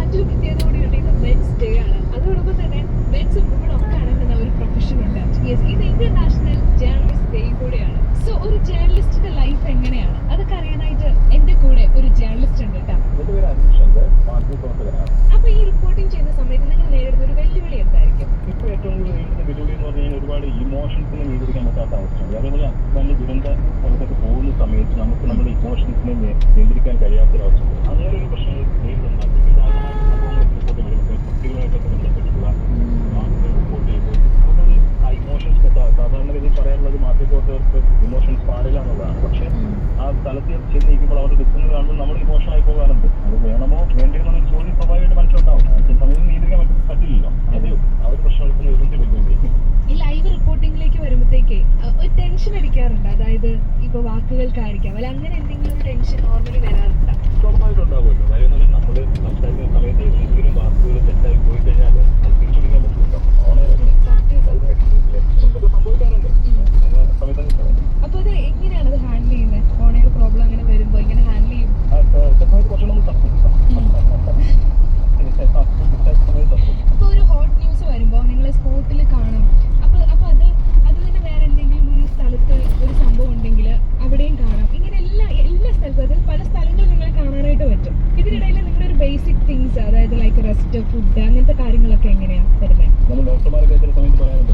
മറ്റൊരു പ്രത്യേകതയോടെയുണ്ട്, ഇത് men's day ആണ്. അതോടൊപ്പം തന്നെ മെൻസും വുമണും ഒക്കെ അടങ്ങുന്ന ഒരു പ്രൊഫഷൻ ഉണ്ട്. യെസ്, ഇത് ഇന്റർനാഷണൽ ജേർണലിസ്റ്റ് ഡേ കൂടെയാണ്. സോ ഒരു ജേർണലിസ്റ്റിന്റെ ലൈഫ് എങ്ങനെയാണ് അതൊക്കെ അറിയാനായിട്ട് എന്റെ കൂടെ ഒരു ജേർണലിസ്റ്റ് ഉണ്ട് കേട്ടോ. അപ്പൊ ഈ റിപ്പോർട്ടിംഗ് ചെയ്യുന്ന സമയത്ത് നിങ്ങൾ നേരിടുന്ന ഒരു വെല്ലുവിളി എന്തായിരിക്കും? ഇപ്പൊ ഏറ്റവും കൂടുതൽ നേരിടുന്ന വെല്ലുവിളി എന്ന് പറഞ്ഞു കഴിഞ്ഞാൽ ഒരുപാട് ഇമോഷൻസിനെ നിയന്ത്രിക്കാൻ പറ്റാത്ത അവസ്ഥയുണ്ട്. അതേപോലെ നല്ല ദുരന്ത സ്ഥലത്തൊക്കെ പോകുന്ന സമയത്ത് നമുക്ക് നമ്മുടെ ഇമോഷൻസിനെ നിയന്ത്രിക്കാൻ കഴിയാത്തൊരവസ്ഥ. അങ്ങനെ ഒരു പ്രശ്നങ്ങൾ നേരിടുന്നുണ്ട്. റിപ്പോർട്ട് വരുമ്പോൾ കുട്ടികളുമായിട്ടൊക്കെ ബന്ധപ്പെട്ടിട്ടുള്ള റിപ്പോർട്ട് ചെയ്യുമ്പോൾ നമുക്കത് ആ ഇമോഷൻസ് സാധാരണ ഗതിയിൽ പറയാനുള്ളത് മാധ്യമപ്രവർത്തകർക്ക് ഇമോഷൻസ് പാടില്ല എന്നുള്ളതാണ്. പക്ഷെ ആ സ്ഥലത്ത് ചെന്ന് നിൽക്കുമ്പോൾ അവരുടെ ദുഃഖങ്ങൾ കാണുമ്പോൾ നമ്മൾ ഇമോഷനായി പോകാറുണ്ട്. അത് വേണമോ വേണ്ടയോ എന്നൊരു ചോദ്യം സ്വാഭാവികമായിട്ട് മനസ്സിലുണ്ടാവും. സമയം നിയന്ത്രിക്കാൻ പറ്റില്ലല്ലോ. അതേ ആ ഒരു പ്രശ്നം ഇതിന്റെ വെല്ലുവിളി. ഈ ലൈവ് റിപ്പോർട്ടിംഗിലേക്ക് വരുമ്പോഴത്തേക്ക് ഒരു ടെൻഷൻ അടിക്കാറുണ്ട്. അതായത് ഇപ്പൊ വാക്കുകൾക്കായിരിക്കാം അല്ല, അങ്ങനെ എന്തെങ്കിലും ഒരു ടെൻഷൻ നോർമലി വരാറുണ്ട്? സ്വാഭാവികമായിട്ടും ഉണ്ടാവുമല്ലോ. കാര്യം എന്ന് പറഞ്ഞാൽ നമ്മൾ സംസാരിക്കുന്ന സമയത്ത് ഏതെങ്കിലും വാക്കുകൾ തെറ്റായി പോയി കഴിഞ്ഞാൽ അത് തിരിച്ചടിക്കാൻ പറ്റില്ലല്ലോ. സംഭവിക്കാറുണ്ട്. അപ്പൊ അത് എങ്ങനെയാണ് അത് ഹാൻഡിൽ ചെയ്യുന്നത്? ഓണയൊരു പ്രോബ്ലം അങ്ങനെ വരുമ്പോ എങ്ങനെ ഹാൻഡിൽ ചെയ്യും? കുറച്ച് നമ്മൾ അപ്പൊ ഒരു ഹോട്ട് ന്യൂസ് വരുമ്പോ നിങ്ങളെ സ്പോട്ടിൽ കാണും. അപ്പൊ അത് തന്നെ വേറെ എന്തെങ്കിലും ഒരു സ്ഥലത്ത് ഒരു സംഭവം ഉണ്ടെങ്കിൽ അവിടെയും കാണാം. ഇങ്ങനെ എല്ലാ സ്ഥലത്തും, അതായത് പല സ്ഥലങ്ങളും നിങ്ങളെ കാണാനായിട്ട് പറ്റും. ഇതിനിടയിൽ നിങ്ങളുടെ ഒരു ബേസിക് തിങ്സ്, അതായത് ലൈക്ക് റെസ്റ്റ്, ഫുഡ്, അങ്ങനത്തെ കാര്യങ്ങളൊക്കെ എങ്ങനെയാണ് വരുന്നത്? നമ്മൾ ഡോക്ടർമാരൊക്കെ ചില സമയത്ത് പറയാറുണ്ട്